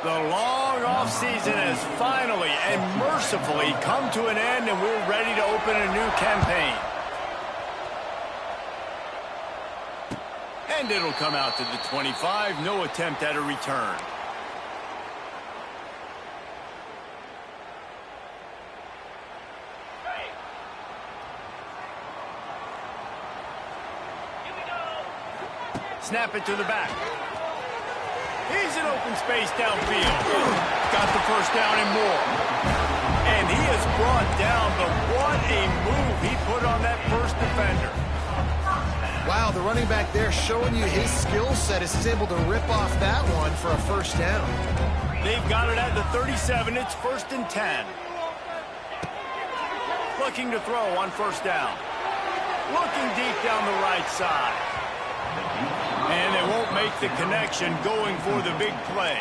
The long off-season has finally and mercifully come to an end, and we're ready to open a new campaign. And it'll come out to the 25. No attempt at a return. Snap it to the back. He's in open space downfield. Got the first down and more. And he is brought down, but what a move he put on that first defender. Wow, the running back there showing you his skill set as he's able to rip off that one for a first down. They've got it at the 37. It's 1st and 10. Looking to throw on first down. Looking deep down the right side. And they won't make the connection going for the big play.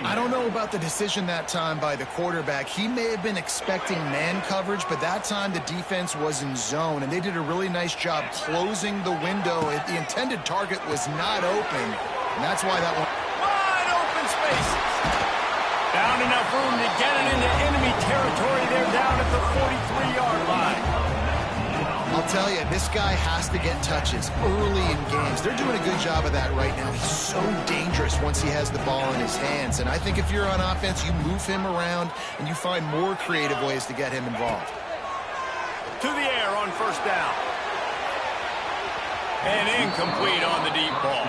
I don't know about the decision that time by the quarterback. He may have been expecting man coverage, but that time the defense was in zone, and they did a really nice job closing the window. The intended target was not open, and that's why that one... Wide open spaces. Found enough room to get it into enemy territory. They're down at the 43-yard line. I'll tell you, this guy has to get touches early in games. They're doing a good job of that right now. He's so dangerous once he has the ball in his hands. And I think if you're on offense, you move him around and you find more creative ways to get him involved. To the air on first down. And incomplete on the deep ball.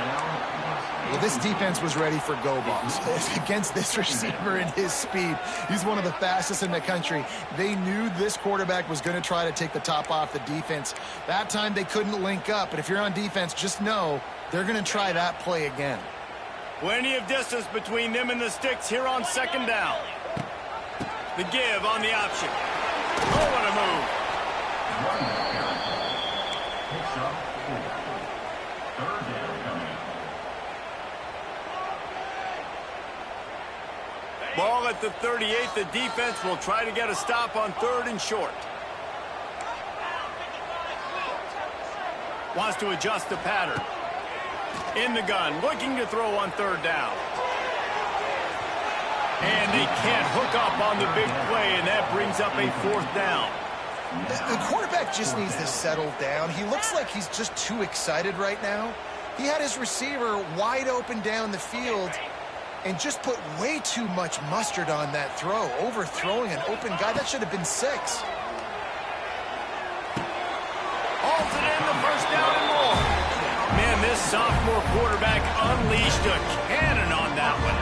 Well, this defense was ready for go balls. Against this receiver and his speed, he's one of the fastest in the country. They knew this quarterback was going to try to take the top off the defense. That time they couldn't link up, but if you're on defense, just know they're going to try that play again. Plenty of distance between them and the sticks here on second down. The give on the option. Oh, what a move. Ball at the 38. The defense will try to get a stop on 3rd and short. Wants to adjust the pattern. In the gun, looking to throw on 3rd down. And they can't hook up on the big play, and that brings up a 4th down. The quarterback just needs to settle down. He looks like he's just too excited right now. He had his receiver wide open down the field and just put way too much mustard on that throw, overthrowing an open guy. That should have been 6. Hauls it in, the first down and more. Man, this sophomore quarterback unleashed a cannon on that one.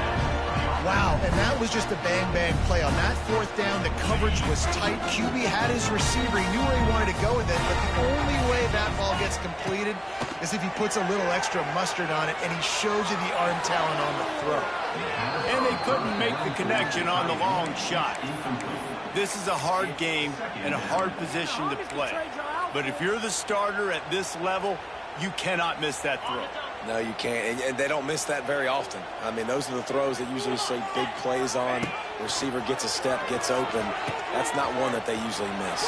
Wow, and that was just a bang-bang play. On that 4th down, the coverage was tight. QB had his receiver. He knew where he wanted to go with it, but the only way that ball gets completed is if he puts a little extra mustard on it, and he shows you the arm talent on the throw. And they couldn't make the connection on the long shot. This is a hard game and a hard position to play. But if you're the starter at this level, you cannot miss that throw. No, you can't, and they don't miss that very often. I mean, those are the throws that usually see big plays on. The receiver gets a step, gets open. That's not one that they usually miss.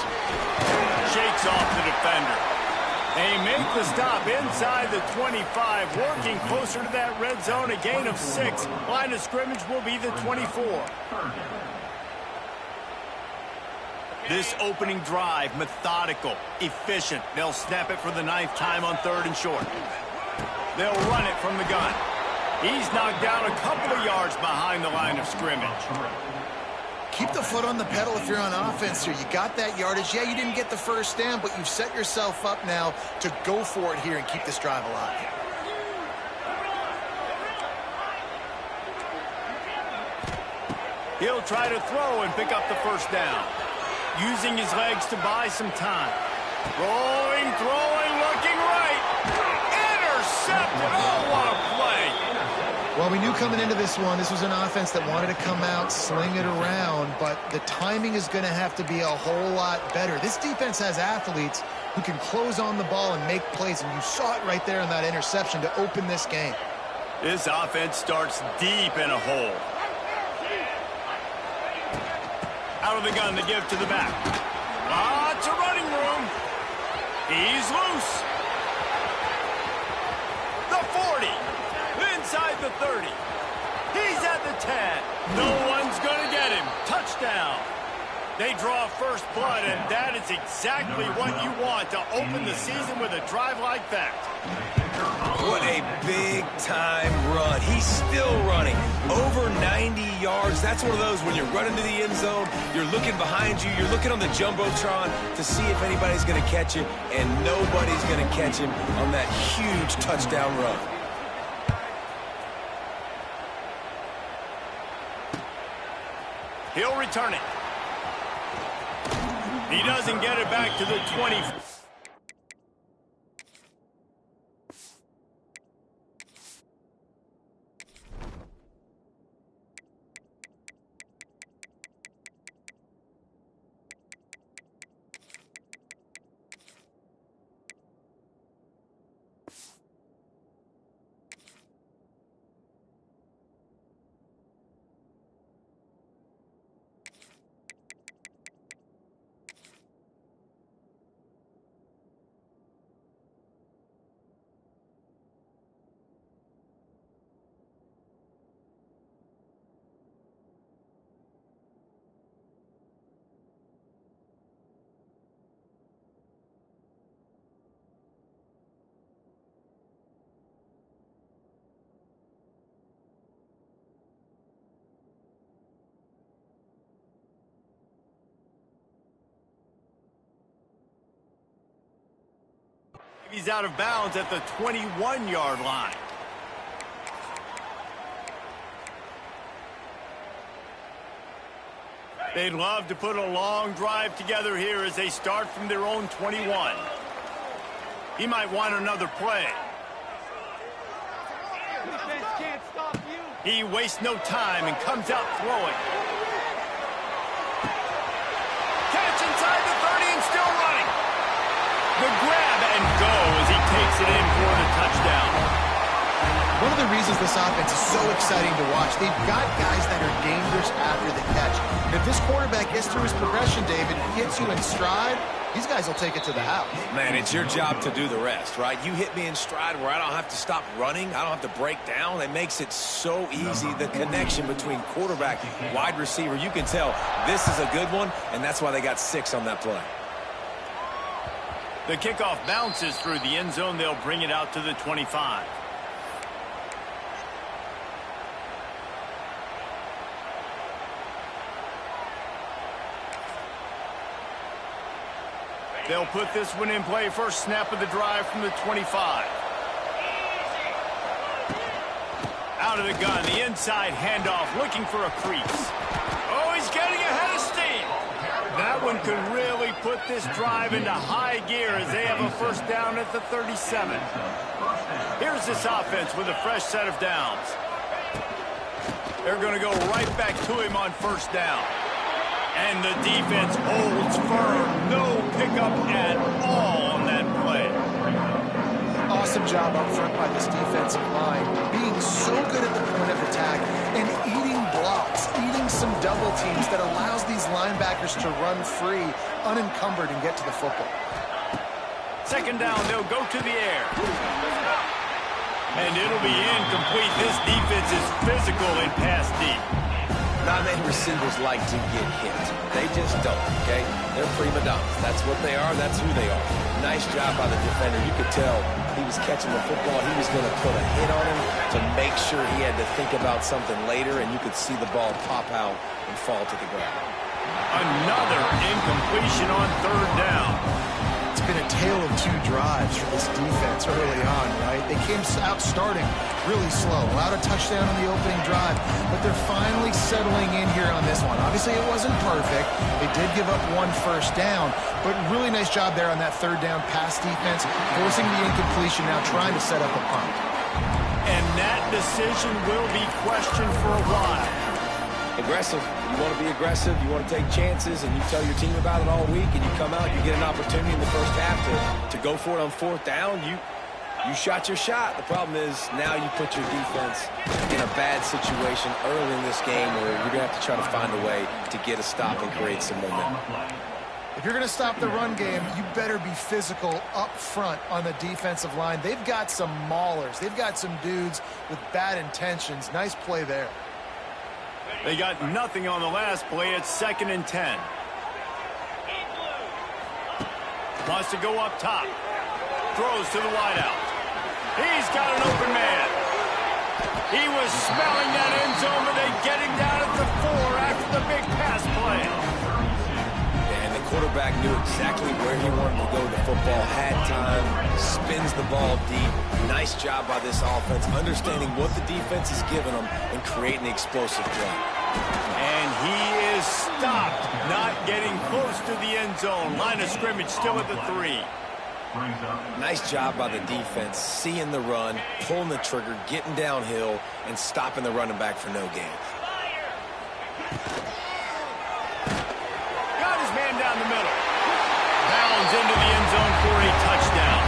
Shakes off the defender. They make the stop inside the 25, working closer to that red zone, a gain of 6. Line of scrimmage will be the 24. This opening drive, methodical, efficient. They'll snap it for the 9th time on 3rd and short. They'll run it from the gun. He's knocked down a couple of yards behind the line of scrimmage. Keep the foot on the pedal if you're on offense here. You got that yardage. Yeah, you didn't get the first down, but you've set yourself up now to go for it here and keep this drive alive. He'll try to throw and pick up the first down. Using his legs to buy some time. Rolling, throwing, looking right. Intercepted. Oh, what a play. Well, we knew coming into this one, this was an offense that wanted to come out, sling it around, but the timing is going to have to be a whole lot better. This defense has athletes who can close on the ball and make plays, and you saw it right there in that interception to open this game. This offense starts deep in a hole. Out of the gun to give to the back. Lots of running room. He's loose. The 40. Inside the 30. He's at the 10. No one's going to get him. Touchdown. They draw first blood, and that is exactly what you want to open the season with a drive like that. What a big-time run. He's still running. Over 90 yards. That's one of those when you're running to the end zone, you're looking behind you, you're looking on the Jumbotron to see if anybody's going to catch him, and nobody's going to catch him on that huge touchdown run. He'll return it. He doesn't get it back to the 20. He's out of bounds at the 21-yard line. They'd love to put a long drive together here as they start from their own 21. He might want another play. He wastes no time and comes out throwing. Catch inside the 30 and still running. The grab and go as he takes it in for the touchdown. One of the reasons this offense is so exciting to watch, they've got guys that are dangerous after the catch. And if this quarterback gets through his progression, David, hits you in stride, these guys will take it to the house. Man, it's your job to do the rest, right? You hit me in stride where I don't have to stop running. I don't have to break down. It makes it so easy, the connection between quarterback and wide receiver. You can tell this is a good one, and that's why they got 6 on that play. The kickoff bounces through the end zone. They'll bring it out to the 25. They'll put this one in play. First snap of the drive from the 25. Out of the gun, the inside handoff, looking for a crease. Oh, he's getting ahead of steam. That one could really put this drive into high gear as they have a first down at the 37. Here's this offense with a fresh set of downs. They're going to go right back to him on first down. And the defense holds firm. No pickup at all on that play. Awesome job up front by this defensive line, being so good at the point of attack and eating blocks, eating some double teams that allows these linebackers to run free, unencumbered, and get to the football. Second down, they'll go to the air. And it'll be incomplete. This defense is physical and pass deep. Not many receivers like to get hit. They just don't, okay? They're prima donnas. That's what they are. That's who they are. Nice job by the defender. You could tell he was catching the football. He was going to put a hit on him to make sure he had to think about something later, and you could see the ball pop out and fall to the ground. Another incompletion on third down. It's been a tale of 2 drives for this defense early on, right? They came out starting really slow, allowed a touchdown on the opening drive, but they're finally settling in here on this one. Obviously, it wasn't perfect. They did give up 1 first down, but really nice job there on that third down pass defense, forcing the incompletion, now trying to set up a punt. And that decision will be questioned for a while. Aggressive. You want to be aggressive. You want to take chances, and you tell your team about it all week, and you come out, you get an opportunity in the first half to go for it on fourth down. You shot your shot. The problem is now you put your defense in a bad situation early in this game where you're going to have to try to find a way to get a stop and create some momentum. If you're going to stop the run game, you better be physical up front on the defensive line. They've got some maulers. They've got some dudes with bad intentions. Nice play there. They got nothing on the last play. It's 2nd and 10. Wants to go up top. Throws to the wideout. He's got an open man. He was smelling that end zone, but they get him down at the 4 after the big pass play. And the quarterback knew exactly where he wanted to go with the football, had time, spins the ball deep. Nice job by this offense, understanding what the defense is giving them and creating the explosive play. And he is stopped, not getting close to the end zone. Line of scrimmage still at the 3. Nice job by the defense, seeing the run, pulling the trigger, getting downhill, and stopping the running back for no gain. Got his man down the middle. Bounds into the end zone for a touchdown.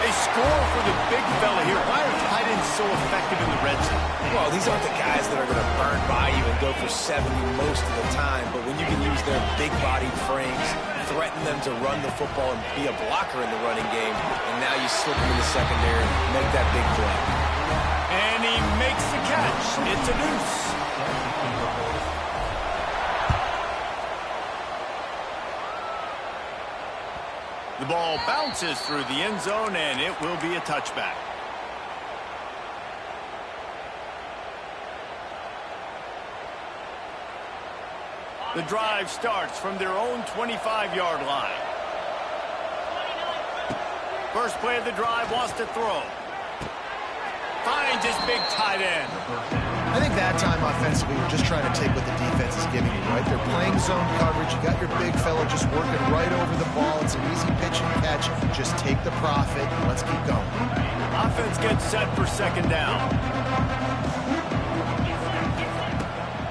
They score for the big fella here. Why are tight ends so effective in the red zone? Well, these aren't the guys that are going to burn by you and go for 70 most of the time, but when you can use their big-bodied frames, threaten them to run the football and be a blocker in the running game, and now you slip them in the secondary and make that big play. And he makes the catch. It's a deuce. The ball bounces through the end zone, and it will be a touchback. The drive starts from their own 25-yard line. First play of the drive, wants to throw. Finds his big tight end. I think that time offensively, we're just trying to take what the defense is giving you, right? They're playing zone coverage. You got your big fella just working right over the ball. It's an easy pitch and catch. Just take the profit. Let's keep going. Offense gets set for 2nd down.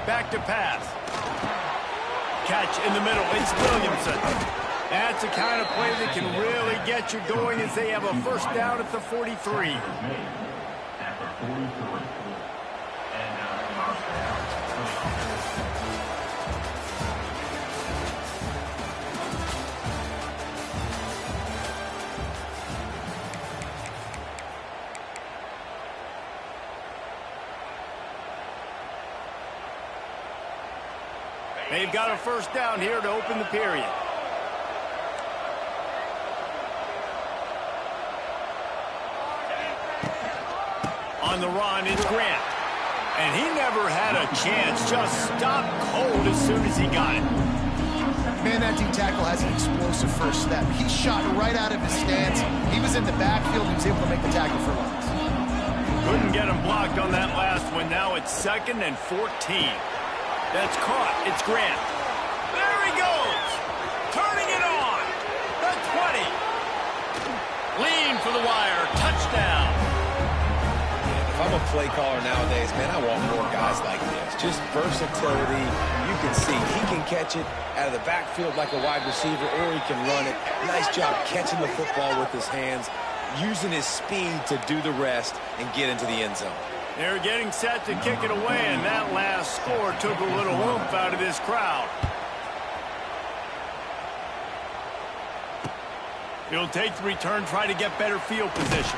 Back to pass. Catch in the middle. It's Williamson. That's the kind of play that can really get you going as they have a 1st down at the 43. They've got a 1st down here to open the period. On the run, it's Grant. And he never had a chance. Just stopped cold as soon as he got it. Man, that D tackle has an explosive first step. He shot right out of his stance. He was in the backfield. He was able to make the tackle for loss. Couldn't get him blocked on that last one. Now it's 2nd and 14. That's caught. It's Grant. There he goes. Turning it on. The 20. Lean for the wire. Touchdown. If I'm a play caller nowadays, man, I want more guys like this. Just versatility. You can see he can catch it out of the backfield like a wide receiver, or he can run it. Nice job catching the football with his hands, using his speed to do the rest and get into the end zone. They're getting set to kick it away, and that last score took a little oomph out of this crowd. He'll take the return, try to get better field position.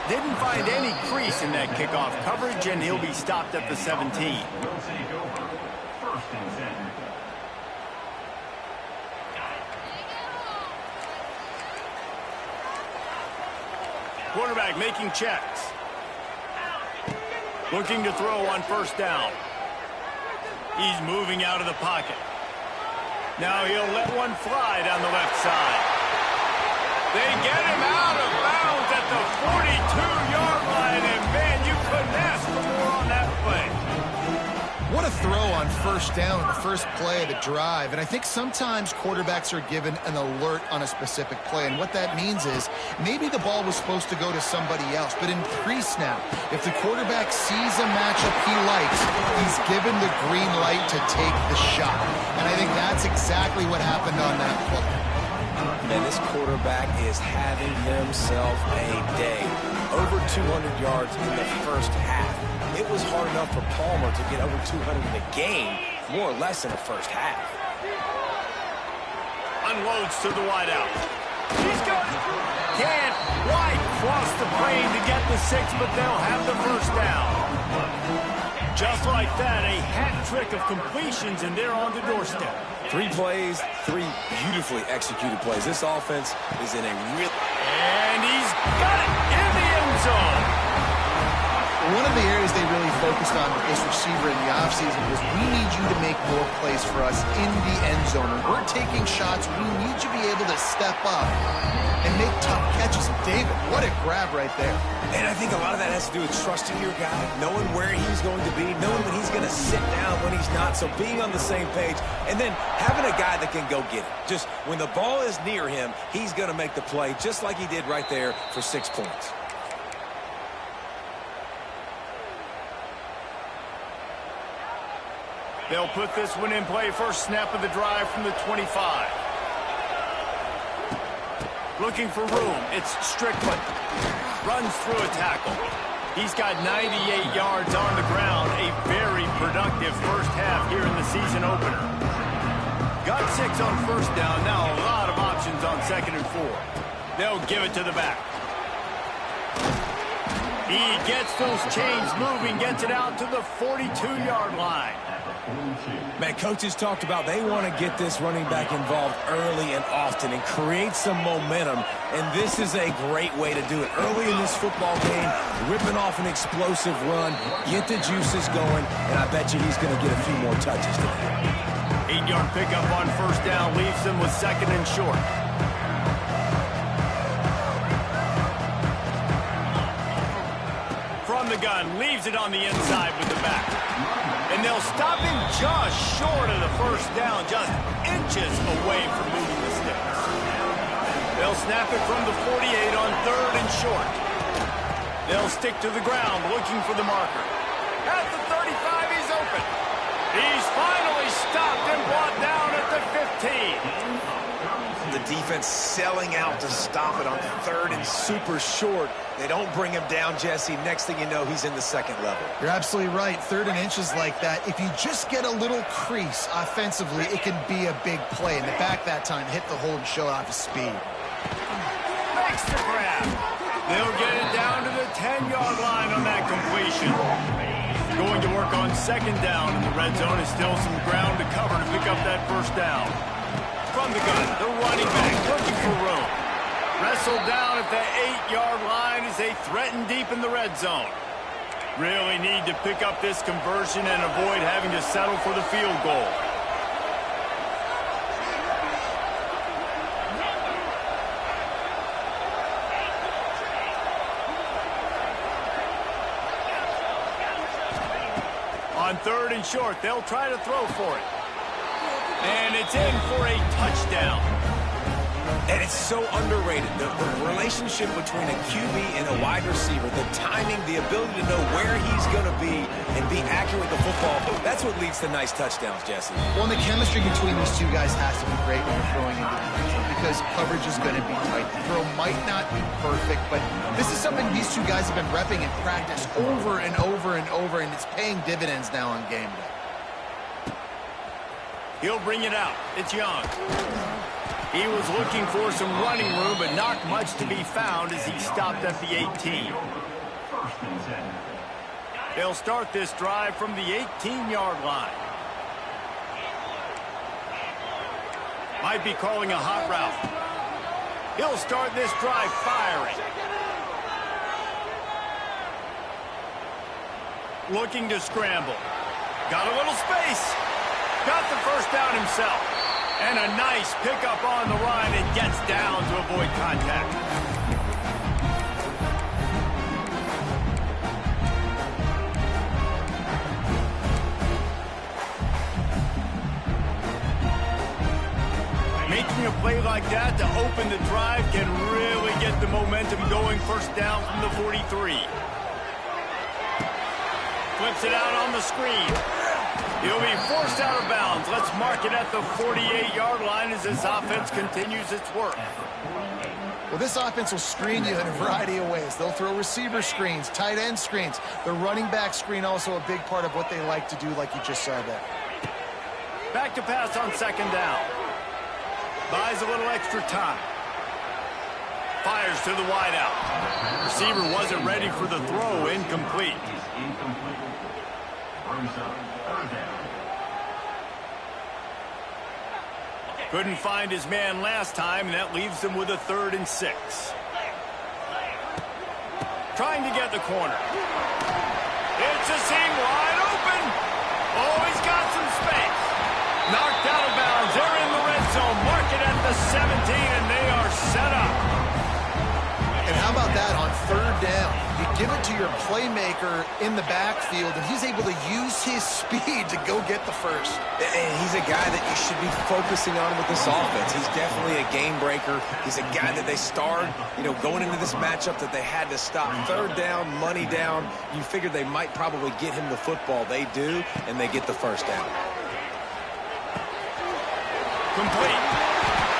Didn't find any crease in that kickoff coverage, and he'll be stopped at the 17. Quarterback making checks. Looking to throw on 1st down. He's moving out of the pocket. Now he'll let one fly down the left side. They get him out of bounds at the 42-yard line, and man, you couldn't ask for more on that play. What a throw on 1st down, the first play of the drive. And I think sometimes quarterbacks are given an alert on a specific play. And what that means is maybe the ball was supposed to go to somebody else. But in pre-snap, if the quarterback sees a matchup he likes, he's given the green light to take the shot. And I think that's exactly what happened on that play. And this quarterback is having himself a day. Over 200 yards in the 1st half. It was hard enough for Palmer to get over 200 in a game, more or less in the 1st half. Unloads to the wideout. He's got it. Can't quite cross the plane to get the 6, but they'll have the 1st down. Just like that, a hat trick of completions, and they're on the doorstep. 3 plays, 3 beautifully executed plays. This offense is in a real... And he's got it in the end zone. One of the areas they really focused on with this receiver in the offseason was, we need you to make more plays for us in the end zone. When we're taking shots, we need you to be able to step up and make tough catches. David, what a grab right there. And I think a lot of that has to do with trusting your guy, knowing where he's going to be, knowing when he's going to sit down, when he's not. So being on the same page, and then having a guy that can go get it. Just when the ball is near him, he's going to make the play, just like he did right there for 6 points. They'll put this one in play. First snap of the drive from the 25. Looking for room. It's Strickland. Runs through a tackle. He's got 98 yards on the ground. A very productive first half here in the season opener. Got 6 on first down. Now a lot of options on 2nd and 4. They'll give it to the back. He gets those chains moving, gets it out to the 42-yard line. Man, coaches talked about they want to get this running back involved early and often and create some momentum, and this is a great way to do it. Early in this football game, ripping off an explosive run, get the juices going, and I bet you he's going to get a few more touches today. 8-yard pickup on first down leaves them with 2nd and short. From the gun, leaves it on the inside with the back. And they'll stop him just short of the first down, just inches away from moving the sticks. They'll snap it from the 48 on 3rd and short. They'll stick to the ground, looking for the marker. At the 35, he's open. He's finally stopped and brought down at the 15. The defense selling out to stop it on 3rd and super short. They don't bring him down, Jesse. Next thing you know, he's in the 2nd level. You're absolutely right. 3rd and inches like that, if you just get a little crease offensively, it can be a big play. And the back that time hit the hole and showed off his speed. Makes the grab. They'll get it down to the 10-yard line on that completion. Going to work on 2nd down in the red zone. Is still some ground to cover to pick up that first down. From the gun, the running back looking for room. Wrestled down at the 8-yard line as they threaten deep in the red zone. Really need to pick up this conversion and avoid having to settle for the field goal. On 3rd and short, they'll try to throw for it. And it's in for a touchdown. And it's so underrated. The relationship between a QB and a wide receiver, the timing, the ability to know where he's going to be and be accurate with the football, that's what leads to nice touchdowns, Jesse. Well, the chemistry between these two guys has to be great when you're throwing into the end zone, because coverage is going to be tight. The throw might not be perfect, but this is something these two guys have been repping in practice over and over and over, and it's paying dividends now on game day. He'll bring it out. It's Young. He was looking for some running room, but not much to be found as he stopped at the 18. They'll start this drive from the 18-yard line. Might be calling a hot route. He'll start this drive firing. Looking to scramble. Got a little space. Got the first down himself. And a nice pickup on the run and gets down to avoid contact. Making a play like that to open the drive can really get the momentum going. First down from the 43. Flips it out on the screen. He'll be forced out of bounds. Let's mark it at the 48-yard line as this offense continues its work. Well, this offense will screen you in a variety of ways. They'll throw receiver screens, tight end screens. The running back screen also a big part of what they like to do, like you just saw there. Back to pass on 2nd down. Buys a little extra time. Fires to the wideout. Receiver wasn't ready for the throw, incomplete. Couldn't find his man last time, and that leaves him with a 3rd and 6. Trying to get the corner. It's a seam wide open. Oh, he's got some space. Knocked out of bounds. They're in the red zone. Mark it at the 17, and they are set up. And how about that on 3rd down? You give it to your playmaker in the backfield, and he's able to use his speed to go get the first. And he's a guy that you should be focusing on with this offense. He's definitely a game breaker. He's a guy that they starred, going into this matchup that they had to stop. 3rd down, money down. You figured they might probably get him the football. They do, and they get the first down. Complete.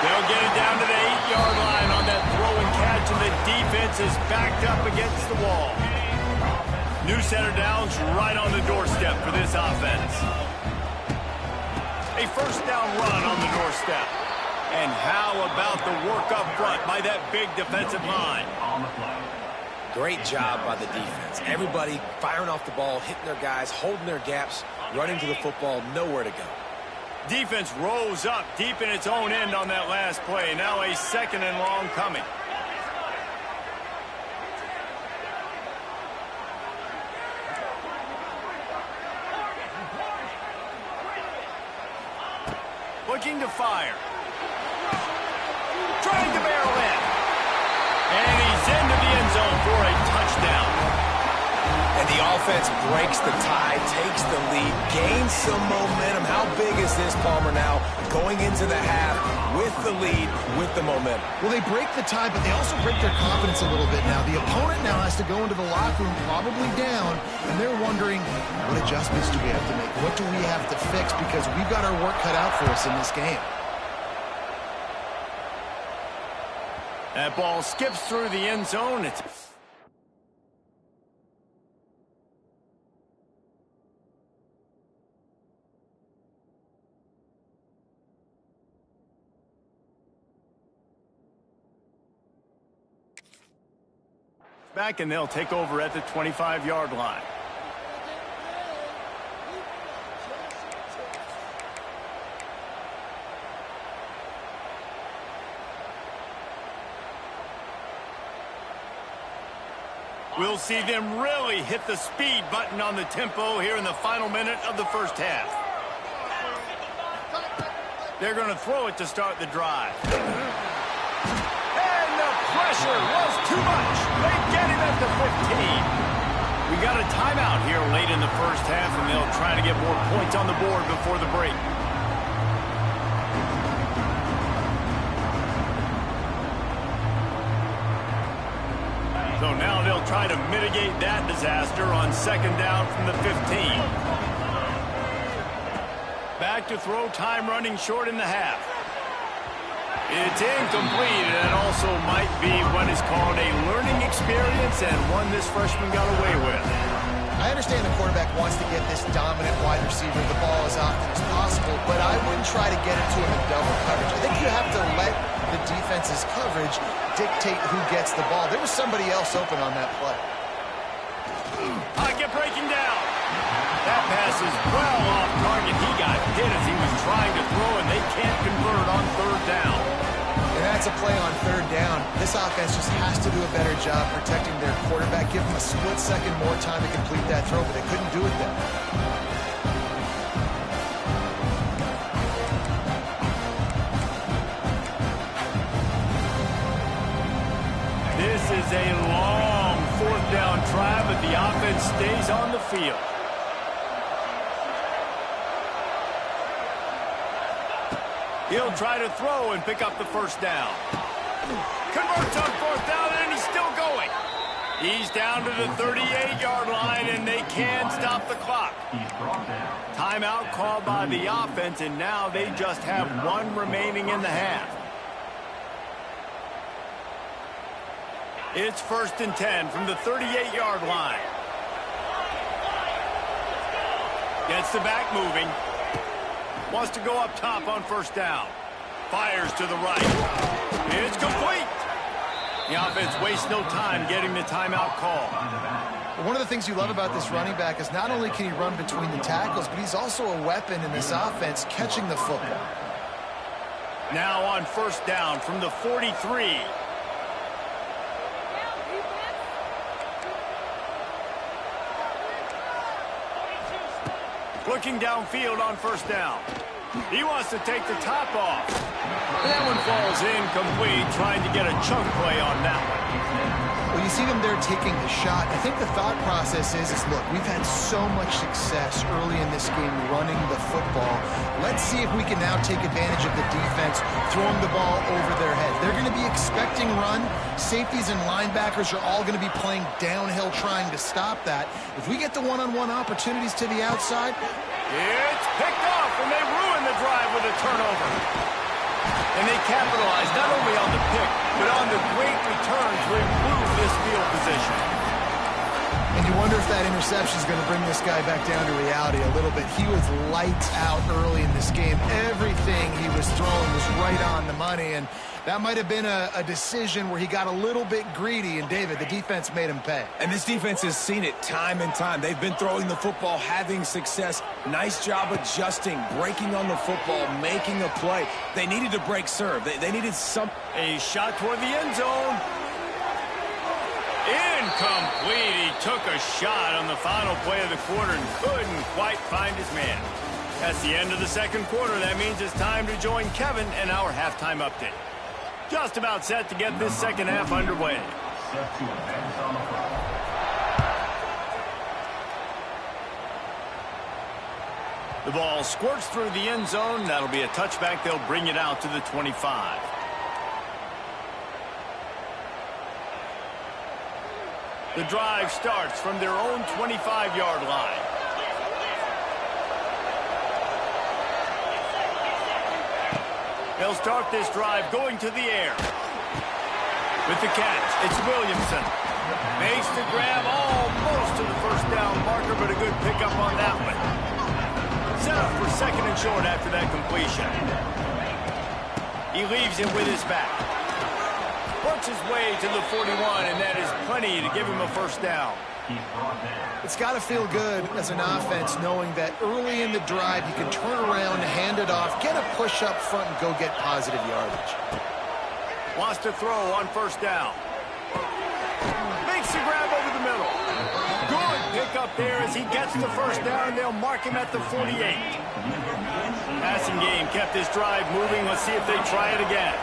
They'll get it down to the 8-yard line on that throw and catch, and the defense is backed up against the wall. New center downs right on the doorstep for this offense. A 1st down run on the doorstep. And how about the work up front by that big defensive line? Great job by the defense. Everybody firing off the ball, hitting their guys, holding their gaps, running to the football, nowhere to go. Defense rose up deep in its own end on that last play. Now a 2nd and long coming. Looking to fire. Trying to barrel in. And he's into the end zone for a touchdown. And the offense breaks the tie, takes the lead, gains some momentum. How big is this, Palmer, now? Going into the half with the lead, with the momentum. Well, they break the tie, but they also break their confidence a little bit now. The opponent now has to go into the locker room, probably down, and they're wondering, what adjustments do we have to make? What do we have to fix? Because we've got our work cut out for us in this game. That ball skips through the end zone. It's back, and they'll take over at the 25-yard line. We'll see them really hit the speed button on the tempo here in the final minute of the first half. They're going to throw it to start the drive. Pressure was too much. They get him at the 15. We got a timeout here late in the first half, and they'll try to get more points on the board before the break. So now they'll try to mitigate that disaster on 2nd down from the 15. Back to throw, time running short in the half. It's incomplete, and it also might be what is called a learning experience, and one this freshman got away with. I understand the quarterback wants to get this dominant wide receiver the ball as often as possible, but I wouldn't try to get it to him in double coverage. I think you have to let the defense's coverage dictate who gets the ball. There was somebody else open on that play. Pocket breaking down. That pass is well off target. He got hit as he was trying to throw, and they can't convert on 3rd down. And that's a play on 3rd down. This offense just has to do a better job protecting their quarterback. Give them a split second more time to complete that throw, but they couldn't do it then. This is a long 4th down try, but the offense stays on the field. He'll try to throw and pick up the 1st down. Converts on 4th down, and he's still going. He's down to the 38-yard line, and they can stop the clock. Timeout called by the offense, and now they just have 1 remaining in the half. It's 1st and 10 from the 38-yard line. Gets the back moving. Wants to go up top on 1st down. Fires to the right. It's complete. The offense wastes no time getting the timeout call. One of the things you love about this running back is not only can he run between the tackles, but he's also a weapon in this offense catching the football. Now on first down from the 43. Looking downfield on first down. He wants to take the top off. That one falls incomplete, trying to get a chunk play on that one. Well, you see them there taking the shot. I think the thought process is look, we've had so much success early in this game running the football. Let's see if we can now take advantage of the defense throwing the ball over their head. They're going to be expecting run. Safeties and linebackers are all going to be playing downhill trying to stop that. If we get the one-on-one opportunities to the outside, it's picked off, and they ruin the drive with a turnover. And they capitalize not only on the pick, but on the great return to improve this field position. And you wonder if that interception is going to bring this guy back down to reality a little bit. He was lights out early in this game. Everything he was throwing was right on the money, and that might have been a decision where he got a little bit greedy, and David, the defense made him pay. And this defense has seen it time and time. They've been throwing the football, having success. Nice job adjusting, breaking on the football, making a play. They needed to break serve. They needed some... A shot toward the end zone. Incomplete. He took a shot on the final play of the quarter and couldn't quite find his man. That's the end of the second quarter. That means it's time to join Kevin in our halftime update. Just about set to get this second half underway. The ball squirts through the end zone. That'll be a touchback. They'll bring it out to the 25. The drive starts from their own 25-yard line. They'll start this drive going to the air. With the catch, it's Williamson. Makes the grab almost to the first down marker, but a good pickup on that one. Set up for second and short after that completion. He leaves it with his back. Works his way to the 41, and that is plenty to give him a first down. It's got to feel good as an offense knowing that early in the drive you can turn around, hand it off, get a push up front, and go get positive yardage. Wants to throw on first down. Makes the grab over the middle. Good pick up there as he gets the first down. They'll mark him at the 48. Passing game kept this drive moving. Let's see if they try it again.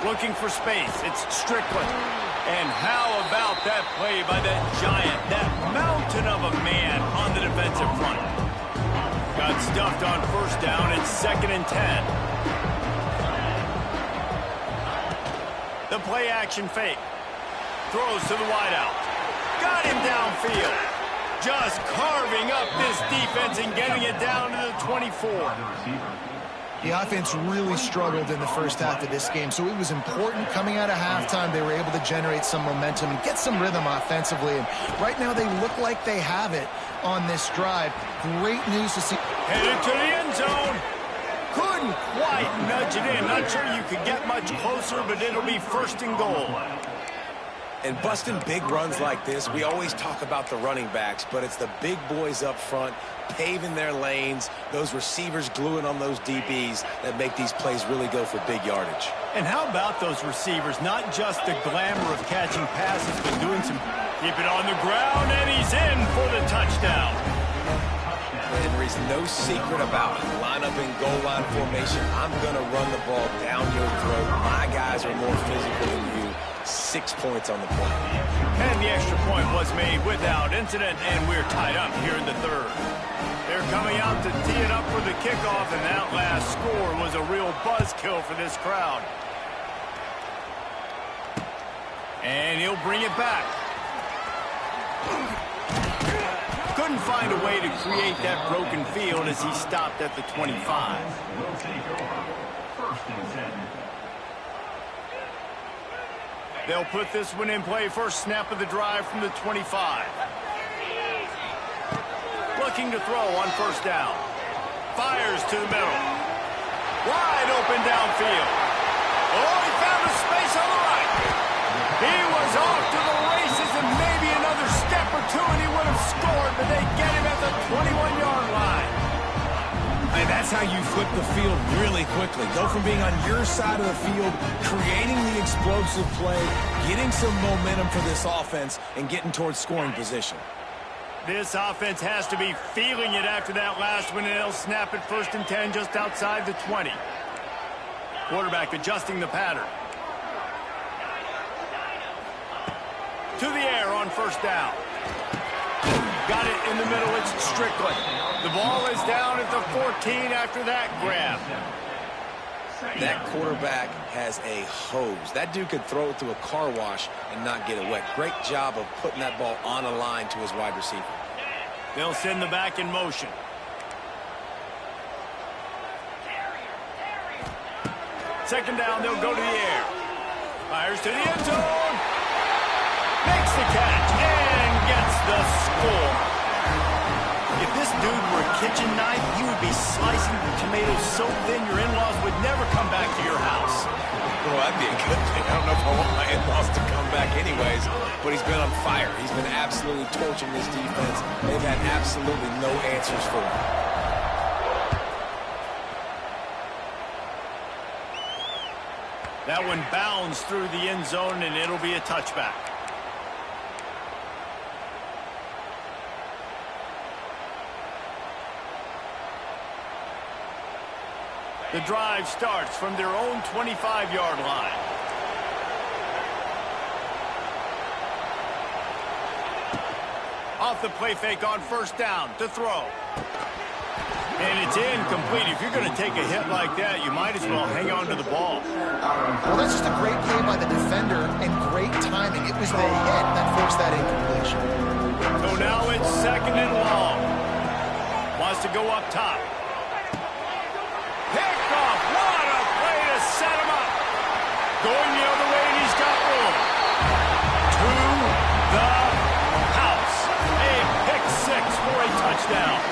Looking for space. It's Strickland. And how about that play by that giant, that mountain of a man on the defensive front? Got stuffed on first down. It's second and 10. The play action fake. Throws to the wideout. Got him downfield. Just carving up this defense and getting it down to the 24. The offense really struggled in the first half of this game, so it was important coming out of halftime they were able to generate some momentum and get some rhythm offensively. And right now they look like they have it on this drive. Great news to see. Headed to the end zone. Couldn't quite nudge it in. Not sure you could get much closer, but it'll be first and goal. And busting big runs like this, we always talk about the running backs, but it's the big boys up front paving their lanes, those receivers gluing on those DBs that make these plays really go for big yardage. And how about those receivers? Not just the glamour of catching passes, but doing some... Keep it on the ground, and he's in for the touchdown. Henry's no secret about it. Line up in goal line formation. I'm going to run the ball down your throat. My guys are more physical than you. 6 points on the play. And the extra point was made without incident, and we're tied up here in the third. They're coming out to tee it up for the kickoff, and that last score was a real buzzkill for this crowd. And he'll bring it back. Couldn't find a way to create that broken field as he stopped at the 25. They'll put this one in play. First snap of the drive from the 25. Looking to throw on first down. Fires to the middle. Wide open downfield. Oh, he found a space on the 2, and he would have scored, but they get him at the 21-yard line. And that's how you flip the field really quickly. Go from being on your side of the field, creating the explosive play, getting some momentum for this offense, and getting towards scoring position. This offense has to be feeling it after that last one, and they'll snap it 1st and 10 just outside the 20. Quarterback adjusting the pattern. To the air on 1st down. Got it in the middle. It's Strickland. The ball is down at the 14 after that grab. That quarterback has a hose. That dude could throw it through a car wash and not get it wet. Great job of putting that ball on a line to his wide receiver. They'll send the back in motion. Second down, they'll go to the air. Fires to the end zone. Makes the catch and gets the score. If this dude were a kitchen knife, he would be slicing tomatoes so thin your in-laws would never come back to your house. Well, that'd be a good thing. I don't know if I want my in-laws to come back anyways, but he's been on fire. He's been absolutely torching this defense. They've had absolutely no answers for him. That one bounds through the end zone, and it'll be a touchback. The drive starts from their own 25-yard line. Off the play fake on 1st down to throw. And it's incomplete. If you're going to take a hit like that, you might as well hang on to the ball. Well, that's just a great play by the defender and great timing. It was the hit that forced that incompletion. So now it's 2nd and long. Wants to go up top. Picked off. What a play to set him up. Going the other way, and he's got room. To the house. A pick 6 for a touchdown.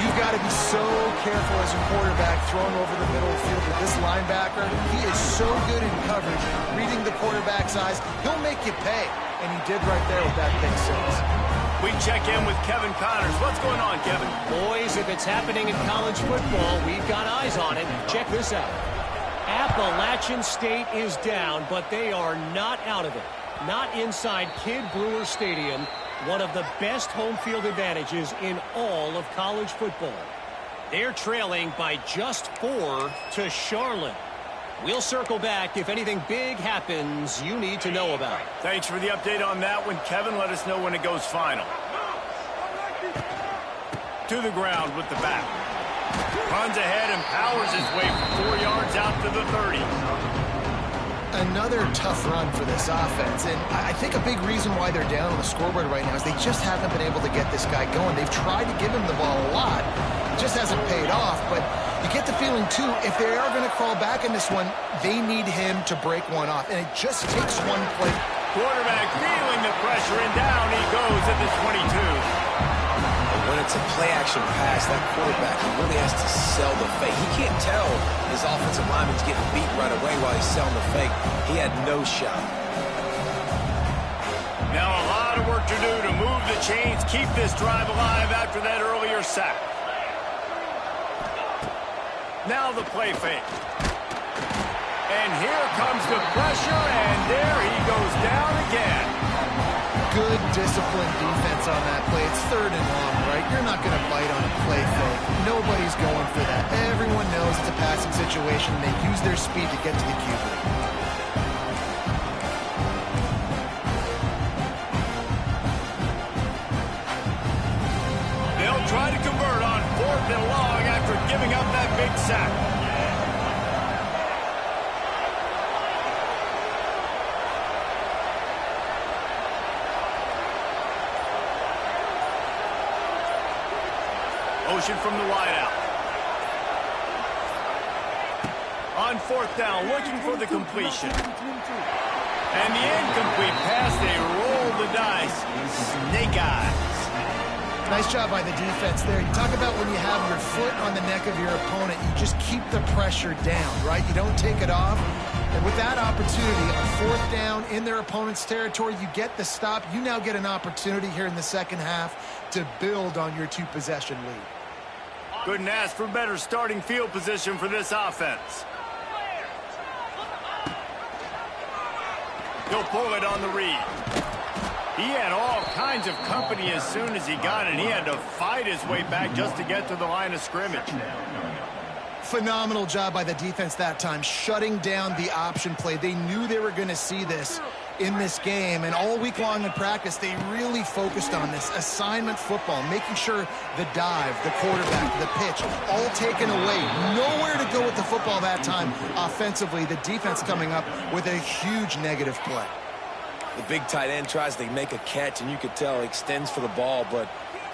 You've got to be so careful as a quarterback throwing over the middle of the field with this linebacker. He is so good in coverage, reading the quarterback's eyes. He'll make you pay, and he did right there with that pick 6. We check in with Kevin Connors. What's going on, Kevin? Boys, if it's happening in college football, we've got eyes on it. Check this out. Appalachian State is down, but they are not out of it. Not inside Kidd Brewer Stadium, one of the best home field advantages in all of college football. They're trailing by just 4 to Charlotte. We'll circle back if anything big happens you need to know about. Thanks for the update on that one, Kevin. Let us know when it goes final. To the ground with the back. Runs ahead and powers his way for 4 yards out to the 30. Another tough run for this offense, and I think a big reason why they're down on the scoreboard right now is they just haven't been able to get this guy going. They've tried to give him the ball a lot. It just hasn't paid off, but you get the feeling, too, if they are going to crawl back in this one, they need him to break one off, and it just takes one play. Quarterback feeling the pressure, and down he goes at the 22. When it's a play-action pass, that quarterback, he really has to sell the fake. He can't tell his offensive lineman's getting beat right away while he's selling the fake. He had no shot. Now a lot of work to do to move the chains, keep this drive alive after that earlier sack. Now the play fake. And here comes the pressure, and there he goes down again. Good, disciplined defense on that play. It's 3rd and long, right? You're not going to bite on a play fake. Nobody's going for that. Everyone knows it's a passing situation, and they use their speed to get to the QB. They'll try to convert on 4th and long after giving up that big sack. Motion from the wideout. On 4th down, looking for the completion. And the incomplete pass, they roll the dice. Snake eyes. Nice job by the defense there. You talk about when you have your foot on the neck of your opponent, you just keep the pressure down, right? You don't take it off. And with that opportunity, a fourth down in their opponent's territory, you get the stop. You now get an opportunity here in the second half to build on your two-possession lead. Couldn't ask for better starting field position for this offense. He'll pull it on the read. He had all kinds of company as soon as he got it. He had to fight his way back just to get to the line of scrimmage. Phenomenal job by the defense that time, shutting down the option play. They knew they were going to see this in this game, and all week long in practice, they really focused on this assignment football, making sure the dive, the quarterback, the pitch, all taken away. Nowhere to go with the football that time offensively. The defense coming up with a huge negative play. The big tight end tries to make a catch, and you could tell he extends for the ball, but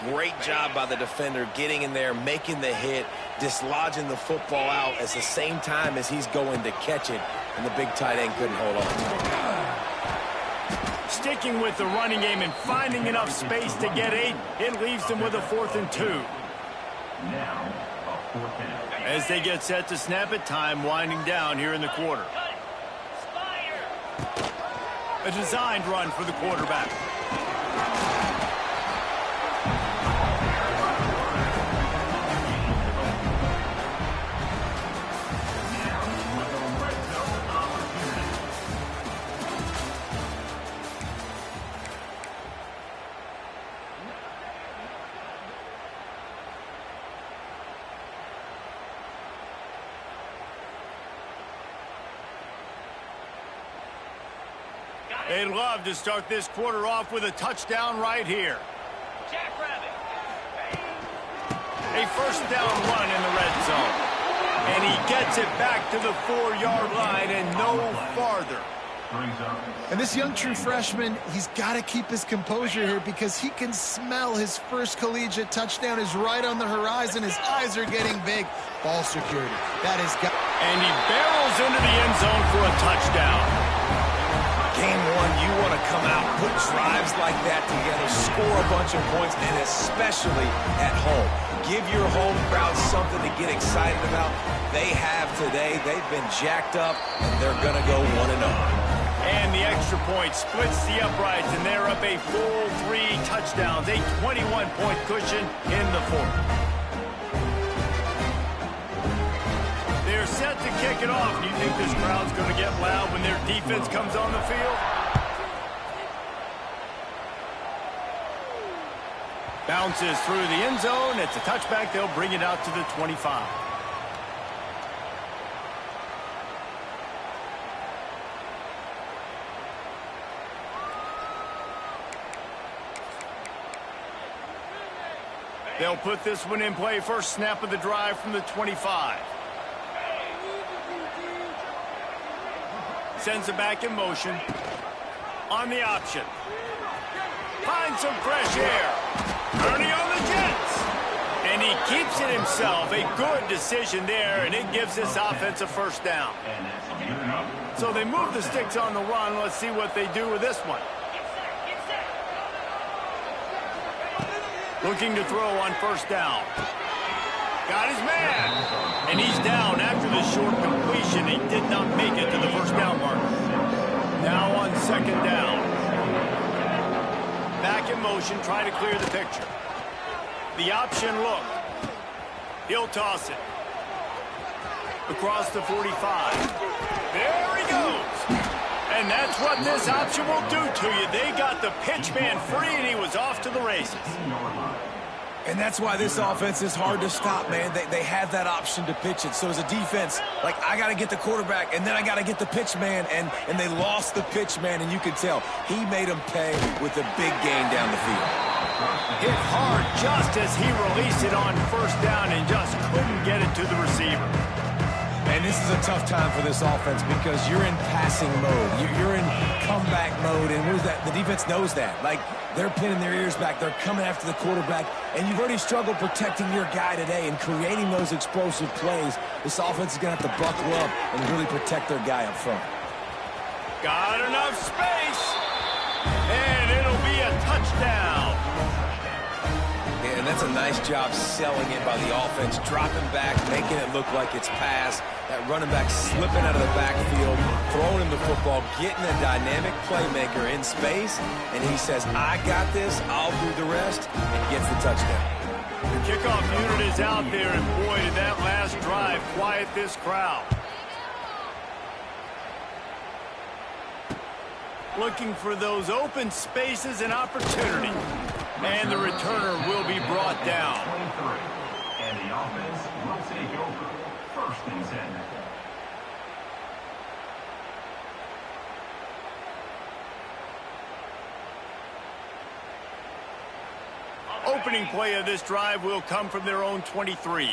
great job by the defender getting in there, making the hit, dislodging the football out at the same time as he's going to catch it, and the big tight end couldn't hold on. Sticking with the running game and finding enough space to get 8, it leaves them with a 4th and 2. As they get set to snap it, time winding down here in the quarter. A designed run for the quarterback. They'd love to start this quarter off with a touchdown right here. A first down run in the red zone. And he gets it back to the 4-yard line and no farther. And this young true freshman, he's got to keep his composure here because he can smell his first collegiate touchdown is right on the horizon. His eyes are getting big. Ball security. That is got. And he barrels into the end zone for a touchdown. Game one, you want to come out, put drives like that together, score a bunch of points, and especially at home. Give your home crowd something to get excited about. They have today. They've been jacked up, and they're going to go 1-0. And the extra point splits the uprights, and they're up a full 3 touchdowns, a 21-point cushion in the 4th. They're set to kick it off. Do you think this crowd's going to get loud when their defense comes on the field? Bounces through the end zone. It's a touchback. They'll bring it out to the 25. They'll put this one in play. First snap of the drive from the 25. Sends it back in motion. On the option. Finds some fresh air. Ernie on the Jets. And he keeps it himself. A good decision there, and it gives this offense a first down. So they move the sticks on the run. Let's see what they do with this one. Looking to throw on first down. Got his man. And he's down after the short completion. He did not make it to the first down marker. Now on second down. Back in motion, try to clear the picture. The option look. He'll toss it. Across the 45. There he goes. And that's what this option will do to you. They got the pitch man free, and he was off to the races. And that's why this offense is hard to stop, man. They have that option to pitch it. So as a defense, like, I got to get the quarterback, and then I got to get the pitch man, and they lost the pitch man, and you could tell he made them pay with a big gain down the field. Hit hard just as he released it on first down and just couldn't get it to the receiver. And this is a tough time for this offense because you're in passing mode. You're in comeback mode, and what is that? The defense knows that. Like, they're pinning their ears back. They're coming after the quarterback, and you've already struggled protecting your guy today and creating those explosive plays. This offense is going to have to buckle up and really protect their guy up front. Got enough space, and it'll be a touchdown. Yeah, that's a nice job selling it by the offense, dropping back, making it look like it's pass. That running back slipping out of the backfield, throwing him the football, getting a dynamic playmaker in space, and he says, I got this, I'll do the rest, and gets the touchdown. The kickoff unit is out there, and boy, did that last drive quiet this crowd. Looking for those open spaces and opportunity. And the returner will be brought down. And the offense will take over. First and 10. Opening play of this drive will come from their own 23.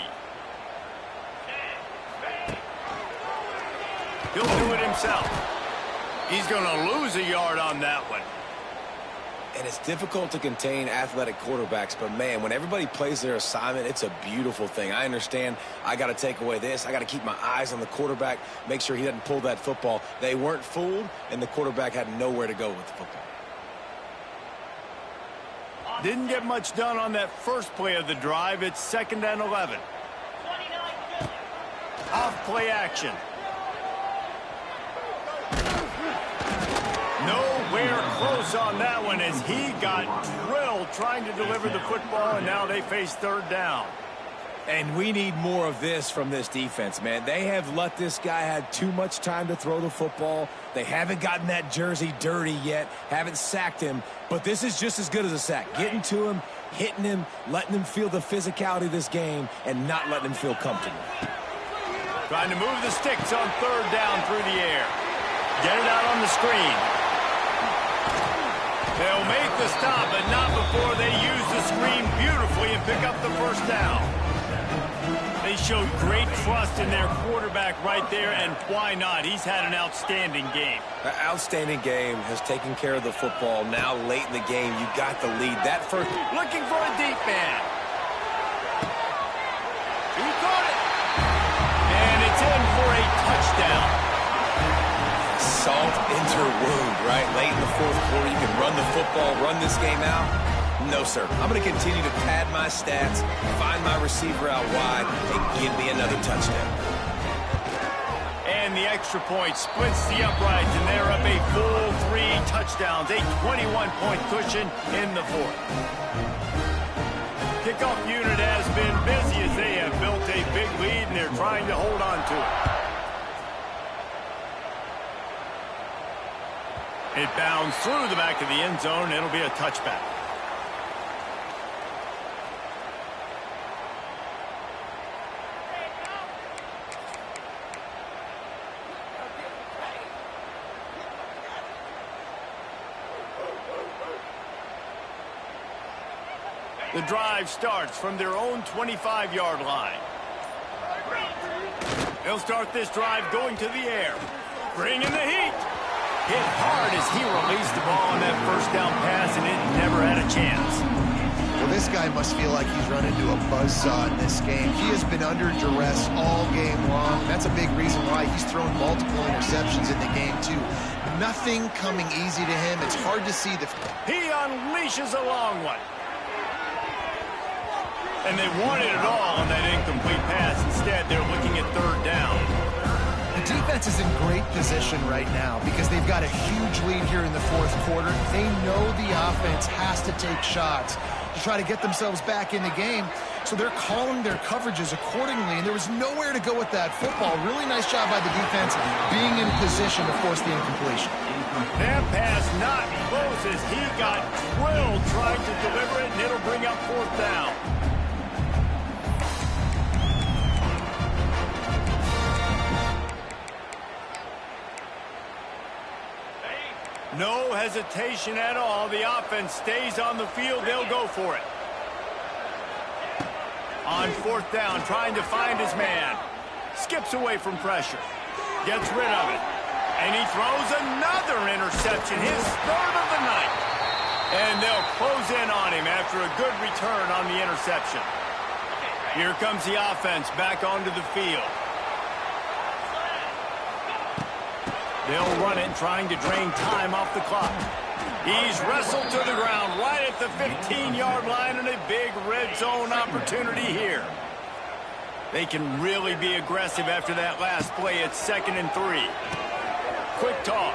He'll do it himself. He's going to lose a yard on that one. And it's difficult to contain athletic quarterbacks, but, man, when everybody plays their assignment, it's a beautiful thing. I understand I got to take away this. I got to keep my eyes on the quarterback, make sure he doesn't pull that football. They weren't fooled, and the quarterback had nowhere to go with the football. Didn't get much done on that first play of the drive. It's 2nd and 11. Off play action. Nowhere close on that one as he got drilled trying to deliver the football, and now they face 3rd down. And we need more of this from this defense, man. They have let this guy have too much time to throw the football. They haven't gotten that jersey dirty yet, haven't sacked him, but this is just as good as a sack. Getting to him, hitting him, letting him feel the physicality of this game, and not letting him feel comfortable. Trying to move the sticks on 3rd down through the air. Get it out on the screen. They'll make the stop, but not before they use the screen beautifully and pick up the first down. They showed great trust in their quarterback right there, and why not? He's had an outstanding game. An outstanding game, has taken care of the football. Now late in the game, you got the lead. That first... Looking for a deep man. He caught it. And it's in for a touchdown. Salt into her wound, right? Late in the 4th quarter, you can run the football, run this game out. No, sir. I'm going to continue to pad my stats, find my receiver out wide, and give me another touchdown. And the extra point splits the uprights, and they're up a full 3 touchdowns, a 21-point cushion in the 4th. Kickoff unit has been busy as they have built a big lead, and they're trying to hold on to it. It bounds through the back of the end zone. It'll be a touchback. The drive starts from their own 25-yard line. They'll start this drive going to the air. Bring in the heat. Hit hard as he released the ball on that first down pass, and it never had a chance. Well, this guy must feel like he's run into a buzzsaw in this game. He has been under duress all game long. That's a big reason why he's thrown multiple interceptions in the game, too. Nothing coming easy to him. It's hard to see the... He unleashes a long one. And they wanted it all on that incomplete pass. Instead, they're looking at 3rd down. The defense is in great position right now because they've got a huge lead here in the 4th quarter. They know the offense has to take shots to try to get themselves back in the game. So they're calling their coverages accordingly, and there was nowhere to go with that football. Really nice job by the defense being in position to force the incompletion. That pass not close as he got drilled trying to deliver it, and it'll bring up 4th down. No hesitation at all. The offense stays on the field. They'll go for it. On 4th down, trying to find his man. Skips away from pressure. Gets rid of it. And he throws another interception, his 3rd of the night. And they'll close in on him after a good return on the interception. Here comes the offense back onto the field. They'll run it, trying to drain time off the clock. He's wrestled to the ground right at the 15-yard line, and a big red zone opportunity here. They can really be aggressive after that last play. It's 2nd and 3. Quick toss.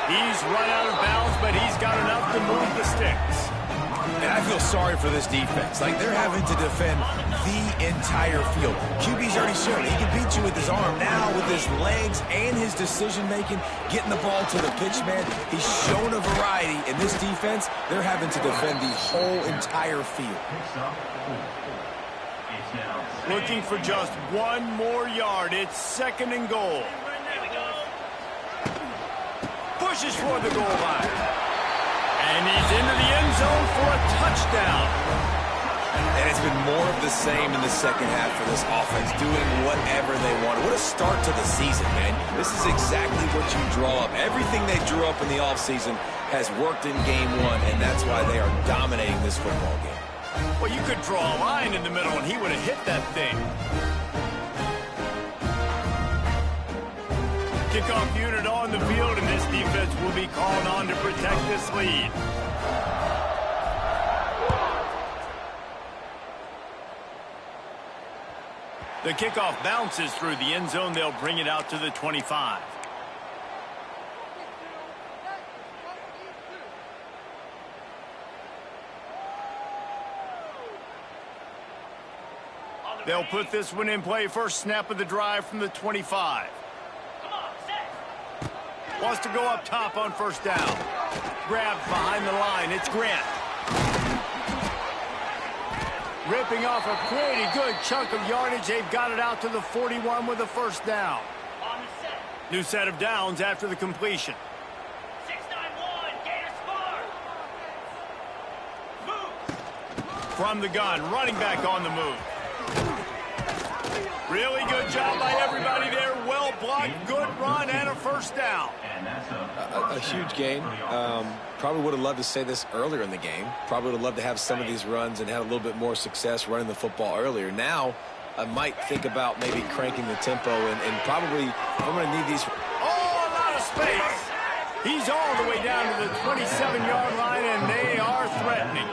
He's run out of bounds, but he's got enough to move the sticks. And I feel sorry for this defense. Like, they're having to defend the entire field. QB's already shown he can beat you with his arm. Now, with his legs and his decision-making, getting the ball to the pitch man, he's shown a variety. In this defense, they're having to defend the whole entire field. Looking for just one more yard. It's 2nd and goal. Pushes for the goal line. And he's into the end zone for a touchdown. And it's been more of the same in the second half for this offense, doing whatever they want. What a start to the season, man. This is exactly what you draw up. Everything they drew up in the offseason has worked in game 1, and that's why they are dominating this football game. Well, you could draw a line in the middle, and he would have hit that thing. Kickoff unit on the field, and this defense will be called on to protect this lead. The kickoff bounces through the end zone. They'll bring it out to the 25. They'll put this one in play. First snap of the drive from the 25. Wants to go up top on first down. Grabbed behind the line. It's Grant. Ripping off a pretty good chunk of yardage. They've got it out to the 41 with a first down. New set of downs after the completion. 691, Gator Spar. From the gun, running back on the move. Really good job by everybody there. Well blocked, good run, and a first down. A huge gain. Probably would have loved to say this earlier in the game. Probably would have loved to have some of these runs and have a little bit more success running the football earlier. Now, I might think about maybe cranking the tempo and probably I'm going to need these. Oh, a lot of space. He's all the way down to the 27-yard line, and they are threatening.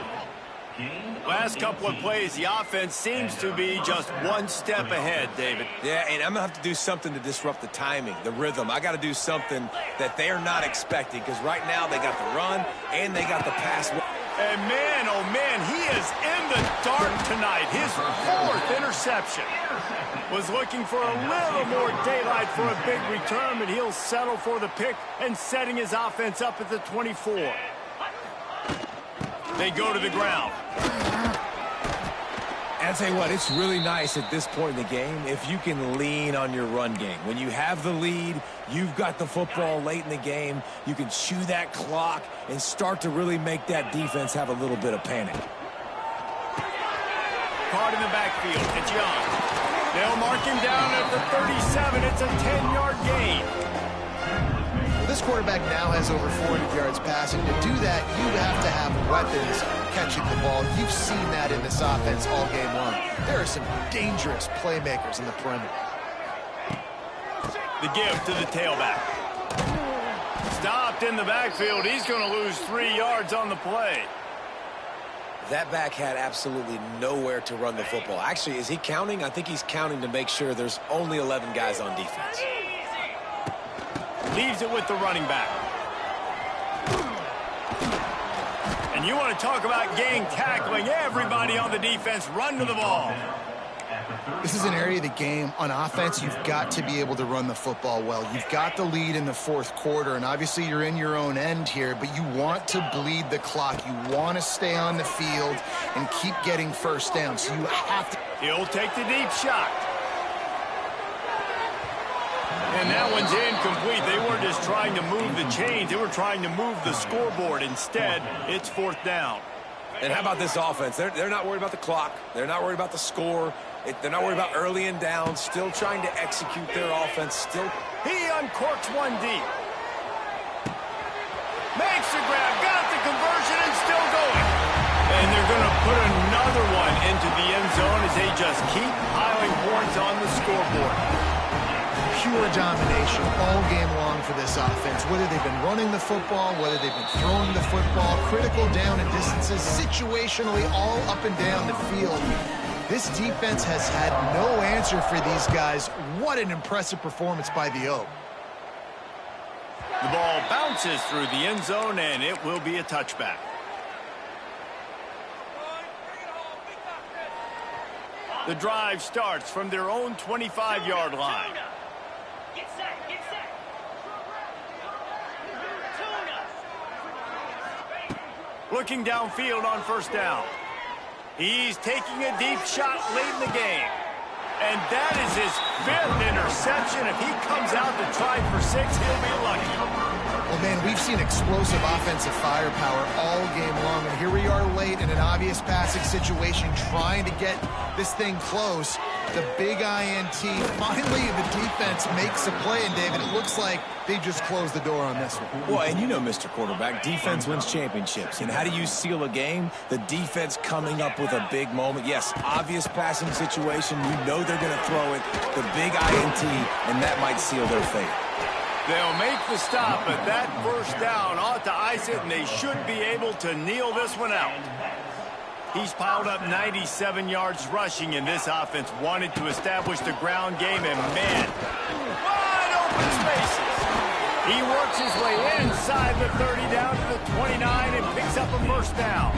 Last couple of plays, the offense seems to be just one step ahead, David. Yeah, and I'm going to have to do something to disrupt the timing, the rhythm. I got to do something that they're not expecting because right now they got the run and they got the pass. And man, oh man, he is in the dark tonight. His 4th interception. Was looking for a little more daylight for a big return, but he'll settle for the pick and setting his offense up at the 24. They go to the ground. And I'll tell you what, it's really nice at this point in the game if you can lean on your run game. When you have the lead, you've got the football late in the game, you can chew that clock and start to really make that defense have a little bit of panic. Caught in the backfield. It's Young. They'll mark him down at the 37. It's a 10-yard gain. This quarterback now has over 400 yards passing. To do that, you have to have weapons catching the ball. You've seen that in this offense all game long. There are some dangerous playmakers in the perimeter. The give to the tailback. Stopped in the backfield. He's going to lose 3 yards on the play. That back had absolutely nowhere to run the football. Actually, is he counting? I think he's counting to make sure there's only 11 guys on defense. Leaves it with the running back. And you want to talk about gang tackling. Everybody on the defense run to the ball. This is an area of the game. On offense, you've got to be able to run the football well. You've got the lead in the 4th quarter, and obviously you're in your own end here, but you want to bleed the clock. You want to stay on the field and keep getting first down, so you have to. He'll take the deep shot. And that one's incomplete. They weren't just trying to move the chains. They were trying to move the scoreboard. Instead, it's 4th down. And how about this offense? They're not worried about the clock. They're not worried about the score. They're not worried about early and down. Still trying to execute their offense. Still. He uncorks one deep. Makes the grab. Got the conversion and still going. And they're going to put another one into the end zone as they just keep piling points on the scoreboard. pure domination all game long for this offense. Whether they've been running the football, whether they've been throwing the football, critical down and distances, situationally all up and down the field. This defense has had no answer for these guys. What an impressive performance by the O. The ball bounces through the end zone, and it will be a touchback. The drive starts from their own 25-yard line. Get set, get set. Tuna. Looking downfield on first down. He's taking a deep shot late in the game. And that is his 5th interception. If he comes out to try for 6, he'll be lucky. Well, man, we've seen explosive offensive firepower all game long, and here we are late in an obvious passing situation trying to get this thing close. The big INT. Finally, the defense makes a play, and David, it looks like they just closed the door on this one. Well, and you know, Mr. Quarterback, defense wins championships. And how do you seal a game? The defense coming up with a big moment. Yes, obvious passing situation. You know they're going to throw it. The big INT, and that might seal their fate. They'll make the stop, but that first down ought to ice it, and they should be able to kneel this one out. He's piled up 97 yards rushing, and this offense wanted to establish the ground game, and man, wide open spaces. He works his way inside the 30 down to the 29 and picks up a first down.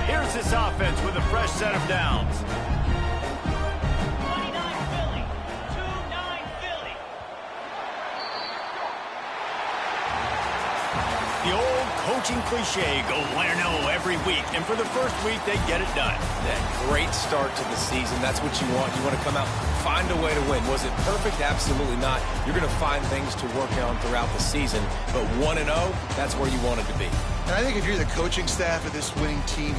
Here's this offense with a fresh set of downs. 29 Philly. 2-9 Philly. The old coaching cliche, go 1-0 every week. And for the first week, they get it done. That great start to the season. That's what you want. You want to come out, find a way to win. Was it perfect? Absolutely not. You're going to find things to work on throughout the season. But 1-0, that's where you want it to be. And I think if you're the coaching staff of this winning team,